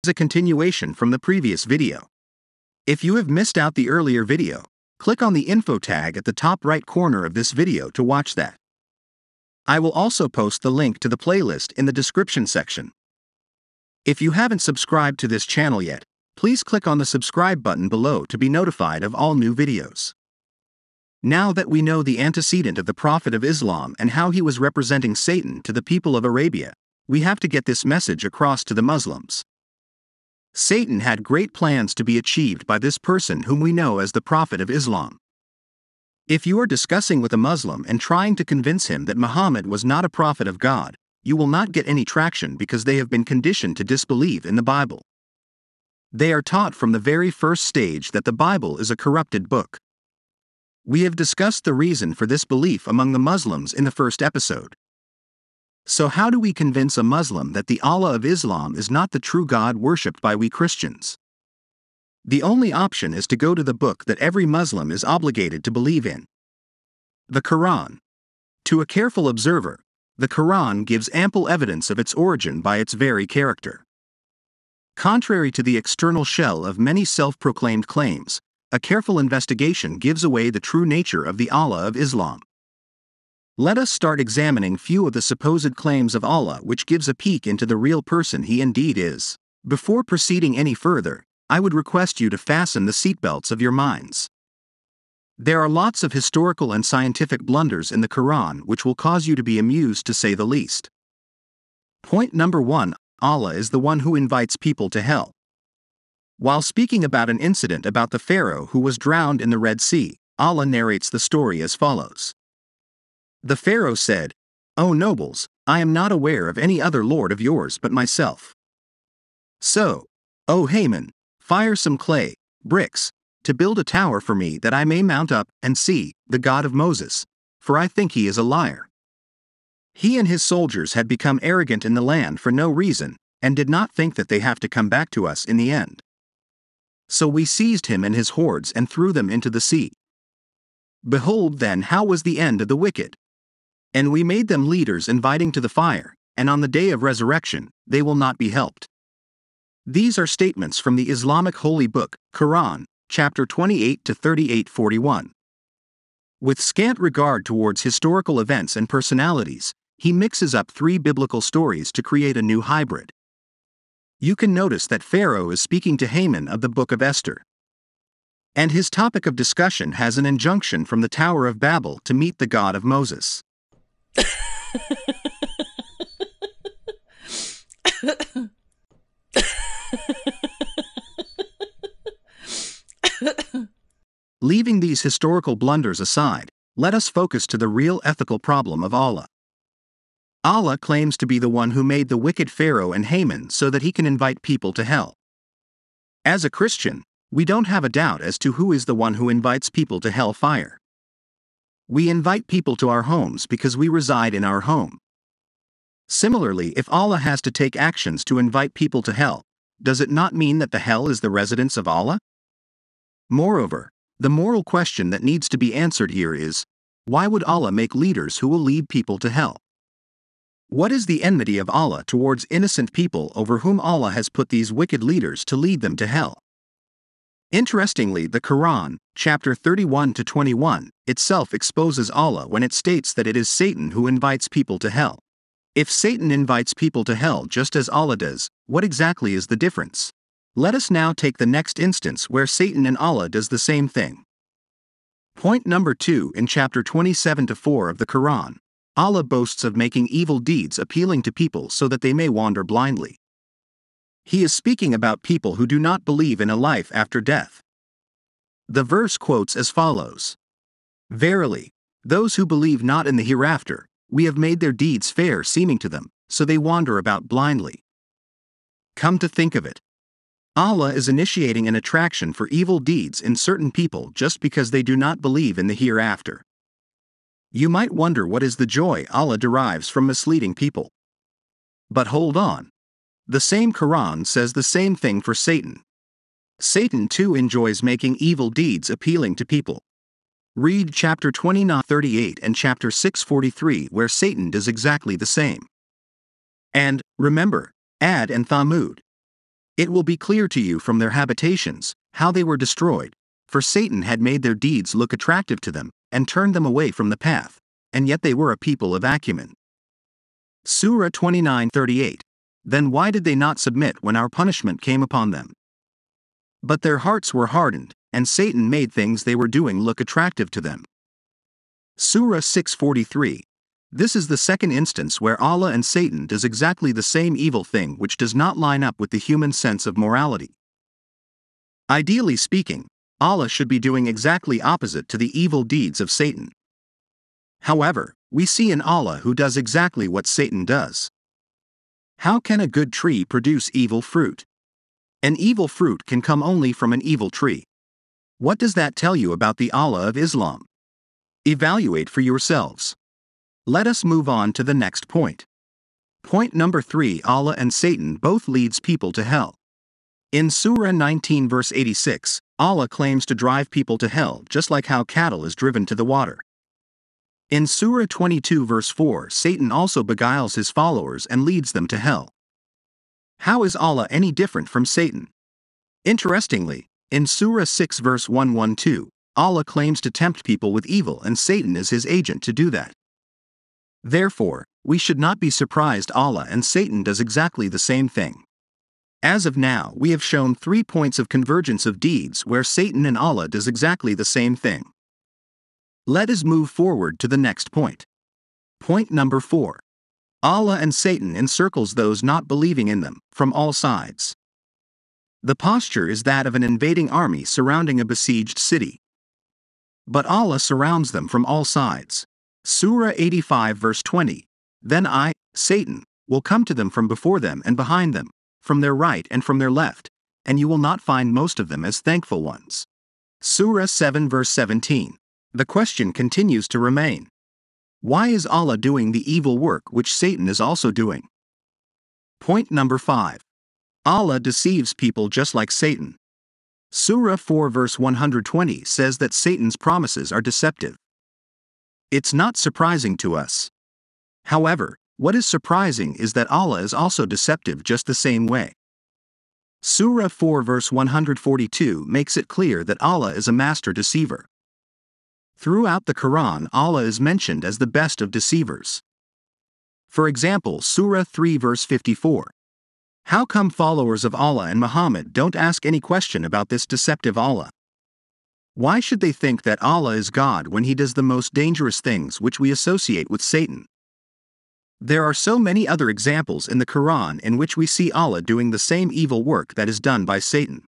a continuation from the previous video. If you have missed out the earlier video, click on the info tag at the top right corner of this video to watch that. I will also post the link to the playlist in the description section. If you haven't subscribed to this channel yet, please click on the subscribe button below to be notified of all new videos. Now that we know the antecedent of the Prophet of Islam and how he was representing Satan to the people of Arabia, we have to get this message across to the Muslims. Satan had great plans to be achieved by this person whom we know as the Prophet of Islam. If you are discussing with a Muslim and trying to convince him that Muhammad was not a prophet of God, you will not get any traction because they have been conditioned to disbelieve in the Bible. They are taught from the very first stage that the Bible is a corrupted book. We have discussed the reason for this belief among the Muslims in the first episode. So how do we convince a Muslim that the Allah of Islam is not the true God worshipped by we Christians? The only option is to go to the book that every Muslim is obligated to believe in: the Quran. To a careful observer, the Quran gives ample evidence of its origin by its very character. Contrary to the external shell of many self-proclaimed claims, a careful investigation gives away the true nature of the Allah of Islam. Let us start examining few of the supposed claims of Allah, which gives a peek into the real person he indeed is. Before proceeding any further, I would request you to fasten the seatbelts of your minds. There are lots of historical and scientific blunders in the Quran which will cause you to be amused, to say the least. Point number 1: Allah is the one who invites people to hell. While speaking about an incident about the Pharaoh who was drowned in the Red Sea, Allah narrates the story as follows. The Pharaoh said, "O nobles, I am not aware of any other lord of yours but myself. So, O Haman, fire some clay, bricks, to build a tower for me that I may mount up and see the God of Moses, for I think he is a liar." He and his soldiers had become arrogant in the land for no reason, and did not think that they have to come back to us in the end. So we seized him and his hordes and threw them into the sea. Behold then how was the end of the wicked. And we made them leaders inviting to the fire, and on the day of resurrection, they will not be helped. These are statements from the Islamic holy book, Quran, chapter 28 to 38-41. With scant regard towards historical events and personalities, he mixes up three biblical stories to create a new hybrid. You can notice that Pharaoh is speaking to Haman of the Book of Esther. And his topic of discussion has an injunction from the Tower of Babel to meet the God of Moses. Leaving these historical blunders aside, let us focus to the real ethical problem of Allah. Allah claims to be the one who made the wicked Pharaoh and Haman so that he can invite people to hell. As a Christian, we don't have a doubt as to who is the one who invites people to hell fire. We invite people to our homes because we reside in our home. Similarly, if Allah has to take actions to invite people to hell, does it not mean that the hell is the residence of Allah? Moreover, the moral question that needs to be answered here is, why would Allah make leaders who will lead people to hell? What is the enmity of Allah towards innocent people over whom Allah has put these wicked leaders to lead them to hell? Interestingly, the Quran, chapter 31 to 21, itself exposes Allah when it states that it is Satan who invites people to hell. If Satan invites people to hell just as Allah does, what exactly is the difference? Let us now take the next instance where Satan and Allah does the same thing. Point number 2: in chapter 27 to 4 of the Quran, Allah boasts of making evil deeds appealing to people so that they may wander blindly. He is speaking about people who do not believe in a life after death. The verse quotes as follows: "Verily, those who believe not in the hereafter, we have made their deeds fair seeming to them, so they wander about blindly." Come to think of it, Allah is initiating an attraction for evil deeds in certain people just because they do not believe in the hereafter. You might wonder what is the joy Allah derives from misleading people. But hold on. The same Quran says the same thing for Satan. Satan too enjoys making evil deeds appealing to people. Read chapter 29:38 and chapter 6:43 where Satan does exactly the same. And, remember, Ad and Thamud. It will be clear to you from their habitations how they were destroyed, for Satan had made their deeds look attractive to them, and turned them away from the path, and yet they were a people of acumen. Surah 29:38. Then why did they not submit when our punishment came upon them? But their hearts were hardened, and Satan made things they were doing look attractive to them. Surah 6:43. This is the second instance where Allah and Satan does exactly the same evil thing which does not line up with the human sense of morality. Ideally speaking, Allah should be doing exactly opposite to the evil deeds of Satan. However, we see an Allah who does exactly what Satan does. How can a good tree produce evil fruit? An evil fruit can come only from an evil tree. What does that tell you about the Allah of Islam? Evaluate for yourselves. Let us move on to the next point. Point number 3. Allah and Satan both leads people to hell. In Surah 19 verse 86, Allah claims to drive people to hell just like how cattle is driven to the water. In Surah 22 verse 4, Satan also beguiles his followers and leads them to hell. How is Allah any different from Satan? Interestingly, in Surah 6 verse 112, Allah claims to tempt people with evil and Satan is his agent to do that. Therefore, we should not be surprised Allah and Satan does exactly the same thing. As of now, we have shown 3 points of convergence of deeds where Satan and Allah does exactly the same thing. Let us move forward to the next point. Point number 4. Allah and Satan encircles those not believing in them, from all sides. The posture is that of an invading army surrounding a besieged city. But Allah surrounds them from all sides. Surah 85 verse 20. Then I, Satan, will come to them from before them and behind them, from their right and from their left, and you will not find most of them as thankful ones. Surah 7 verse 17. The question continues to remain. Why is Allah doing the evil work which Satan is also doing? Point number 5. Allah deceives people just like Satan. Surah 4 verse 120 says that Satan's promises are deceptive. It's not surprising to us. However, what is surprising is that Allah is also deceptive just the same way. Surah 4 verse 142 makes it clear that Allah is a master deceiver. Throughout the Quran, Allah is mentioned as the best of deceivers. For example, Surah 3 verse 54. How come followers of Allah and Muhammad don't ask any question about this deceptive Allah? Why should they think that Allah is God when he does the most dangerous things which we associate with Satan? There are so many other examples in the Quran in which we see Allah doing the same evil work that is done by Satan.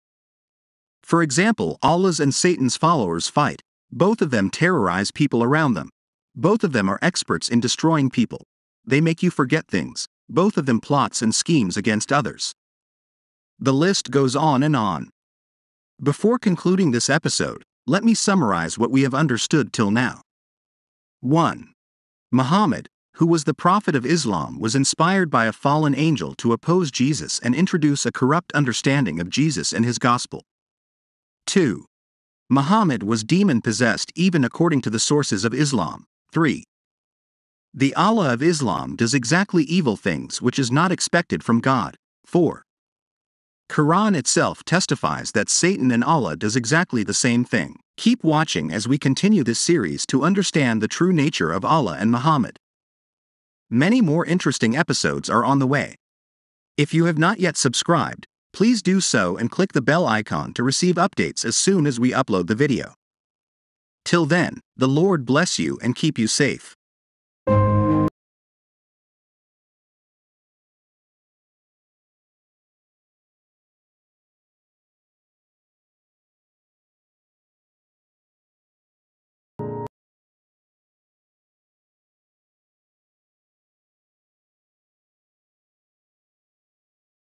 For example, Allah's and Satan's followers fight. Both of them terrorize people around them. Both of them are experts in destroying people. They make you forget things. Both of them plots and schemes against others. The list goes on and on. Before concluding this episode, let me summarize what we have understood till now. 1. Muhammad, who was the prophet of Islam, was inspired by a fallen angel to oppose Jesus and introduce a corrupt understanding of Jesus and his gospel. 2. Muhammad was demon-possessed even according to the sources of Islam. 3. The Allah of Islam does exactly evil things which is not expected from God. 4. Quran itself testifies that Satan and Allah does exactly the same thing. Keep watching as we continue this series to understand the true nature of Allah and Muhammad. Many more interesting episodes are on the way. If you have not yet subscribed, please do so and click the bell icon to receive updates as soon as we upload the video. Till then, the Lord bless you and keep you safe.